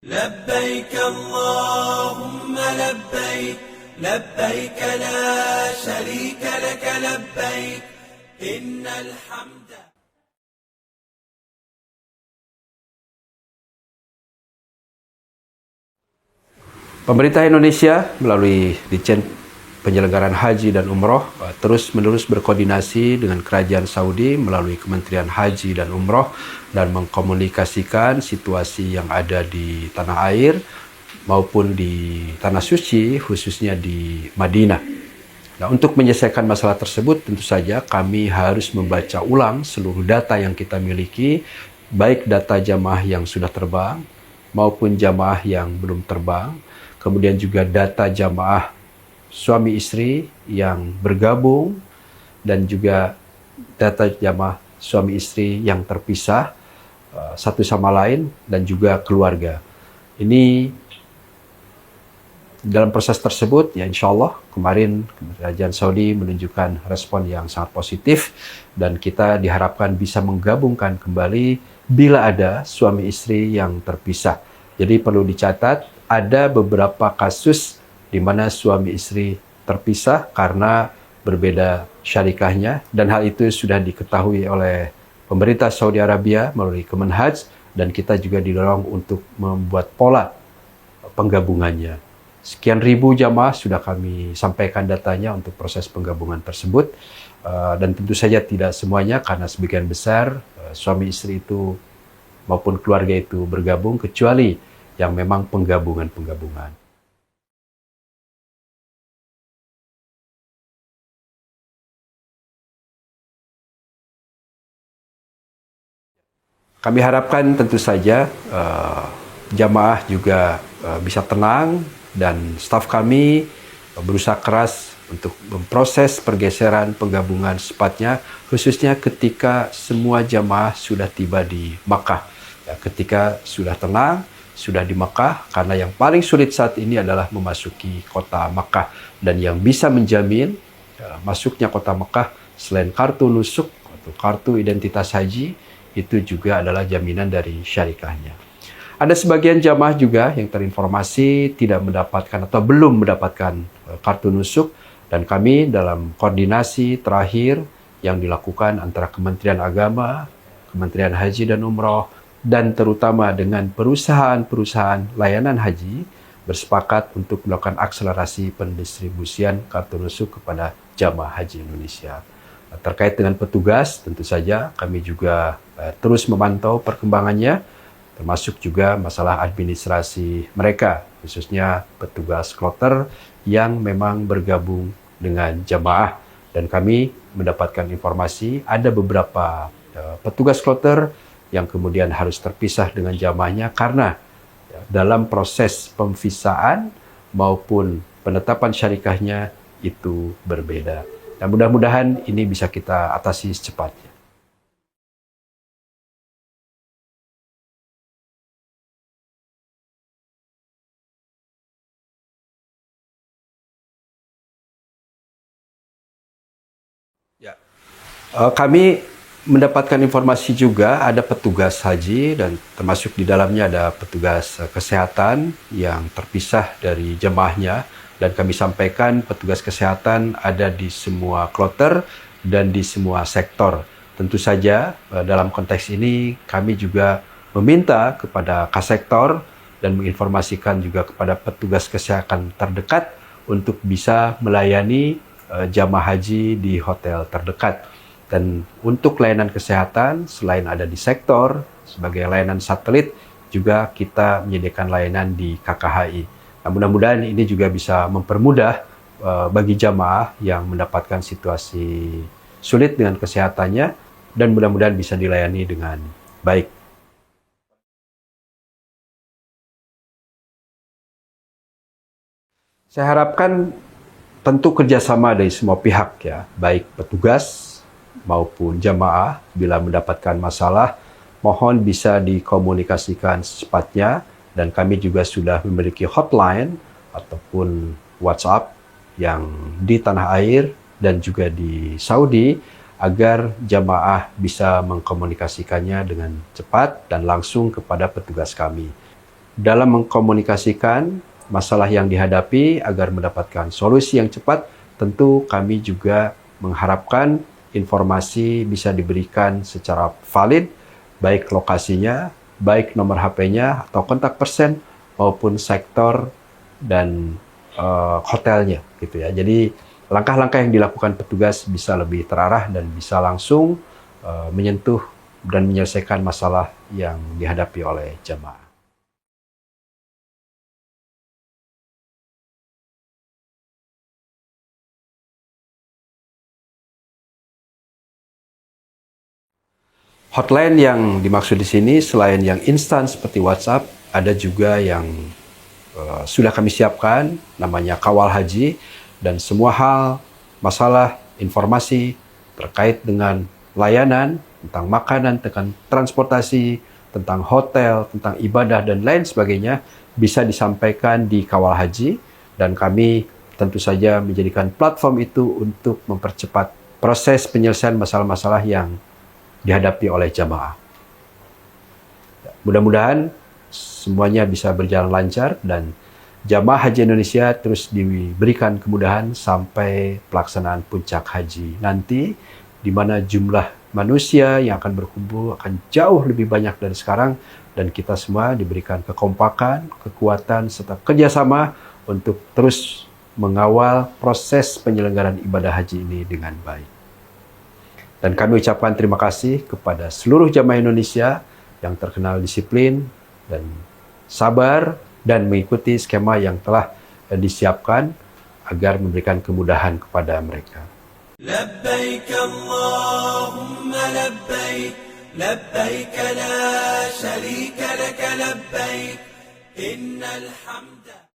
لبيك اللهم لبيك لبيك لا شريك لك لبيك إن الحمد. Pemerintah Indonesia melalui Ditjen Penyelenggaraan Haji dan Umroh terus-menerus berkoordinasi dengan Kerajaan Saudi melalui Kementerian Haji dan Umroh dan mengkomunikasikan situasi yang ada di tanah air maupun di Tanah Suci, khususnya di Madinah. Nah, untuk menyelesaikan masalah tersebut, tentu saja kami harus membaca ulang seluruh data yang kita miliki, baik data jamaah yang sudah terbang maupun jamaah yang belum terbang, kemudian juga data jamaah suami istri yang bergabung, dan juga data jamaah suami istri yang terpisah satu sama lain, dan juga keluarga. Ini dalam proses tersebut, ya insya Allah kemarin Kerajaan Saudi menunjukkan respon yang sangat positif, dan kita diharapkan bisa menggabungkan kembali bila ada suami istri yang terpisah. Jadi perlu dicatat, ada beberapa kasus di mana suami istri terpisah karena berbeda syarikahnya, dan hal itu sudah diketahui oleh pemerintah Saudi Arabia melalui Kemenhaj, dan kita juga didorong untuk membuat pola penggabungannya. Sekian ribu jamaah sudah kami sampaikan datanya untuk proses penggabungan tersebut, dan tentu saja tidak semuanya, karena sebagian besar suami istri itu maupun keluarga itu bergabung, kecuali yang memang penggabungan-penggabungan. Kami harapkan tentu saja jamaah juga bisa tenang, dan staf kami berusaha keras untuk memproses pergeseran penggabungan secepatnya, khususnya ketika semua jamaah sudah tiba di Makkah. Ya, ketika sudah tenang, sudah di Makkah, karena yang paling sulit saat ini adalah memasuki kota Makkah, dan yang bisa menjamin masuknya kota Makkah selain kartu nusuk atau kartu identitas haji, itu juga adalah jaminan dari syarikahnya. Ada sebagian jamaah juga yang terinformasi tidak mendapatkan atau belum mendapatkan kartu nusuk, dan kami dalam koordinasi terakhir yang dilakukan antara Kementerian Agama, Kementerian Haji dan Umroh, dan terutama dengan perusahaan-perusahaan layanan haji, bersepakat untuk melakukan akselerasi pendistribusian kartu nusuk kepada jamaah haji Indonesia. Terkait dengan petugas, tentu saja kami juga terus memantau perkembangannya, termasuk juga masalah administrasi mereka, khususnya petugas kloter yang memang bergabung dengan jamaah. Dan kami mendapatkan informasi ada beberapa petugas kloter yang kemudian harus terpisah dengan jamaahnya karena dalam proses pemvisaan maupun penetapan syarikahnya itu berbeda. Dan mudah-mudahan ini bisa kita atasi secepatnya. Ya. Kami mendapatkan informasi juga ada petugas haji, dan termasuk di dalamnya ada petugas kesehatan yang terpisah dari jemaahnya, dan kami sampaikan petugas kesehatan ada di semua kloter dan di semua sektor. Tentu saja dalam konteks ini kami juga meminta kepada kasektor dan menginformasikan juga kepada petugas kesehatan terdekat untuk bisa melayani jamaah haji di hotel terdekat. Dan untuk layanan kesehatan, selain ada di sektor, sebagai layanan satelit, juga kita menyediakan layanan di KKHI. Nah, mudah-mudahan ini juga bisa mempermudah bagi jamaah yang mendapatkan situasi sulit dengan kesehatannya, dan mudah-mudahan bisa dilayani dengan baik. Saya harapkan tentu kerjasama dari semua pihak, ya, baik petugas maupun jamaah. Bila mendapatkan masalah, mohon bisa dikomunikasikan secepatnya, dan kami juga sudah memiliki hotline ataupun WhatsApp yang di tanah air dan juga di Saudi, agar jamaah bisa mengkomunikasikannya dengan cepat dan langsung kepada petugas kami. dalam mengkomunikasikan masalah yang dihadapi agar mendapatkan solusi yang cepat. Tentu kami juga mengharapkan informasi bisa diberikan secara valid, baik lokasinya, baik nomor HP-nya atau kontak person maupun sektor dan hotelnya gitu ya. Jadi langkah-langkah yang dilakukan petugas bisa lebih terarah dan bisa langsung menyentuh dan menyelesaikan masalah yang dihadapi oleh jamaah. Hotline yang dimaksud di sini selain yang instan seperti WhatsApp, ada juga yang sudah kami siapkan, namanya Kawal Haji, dan semua hal, masalah, informasi terkait dengan layanan, tentang makanan, tentang transportasi, tentang hotel, tentang ibadah, dan lain sebagainya bisa disampaikan di Kawal Haji, dan kami tentu saja menjadikan platform itu untuk mempercepat proses penyelesaian masalah-masalah yang dihadapi oleh jamaah. Mudah-mudahan semuanya bisa berjalan lancar dan jamaah haji Indonesia terus diberikan kemudahan sampai pelaksanaan puncak haji nanti, di mana jumlah manusia yang akan berkumpul akan jauh lebih banyak dari sekarang, dan kita semua diberikan kekompakan, kekuatan, serta kerjasama untuk terus mengawal proses penyelenggaraan ibadah haji ini dengan baik. Dan kami ucapkan terima kasih kepada seluruh jamaah Indonesia yang terkenal disiplin dan sabar dan mengikuti skema yang telah disiapkan agar memberikan kemudahan kepada mereka. لبيك اللهم لبيك لبيك لا شريك لك لبيك إن الحمد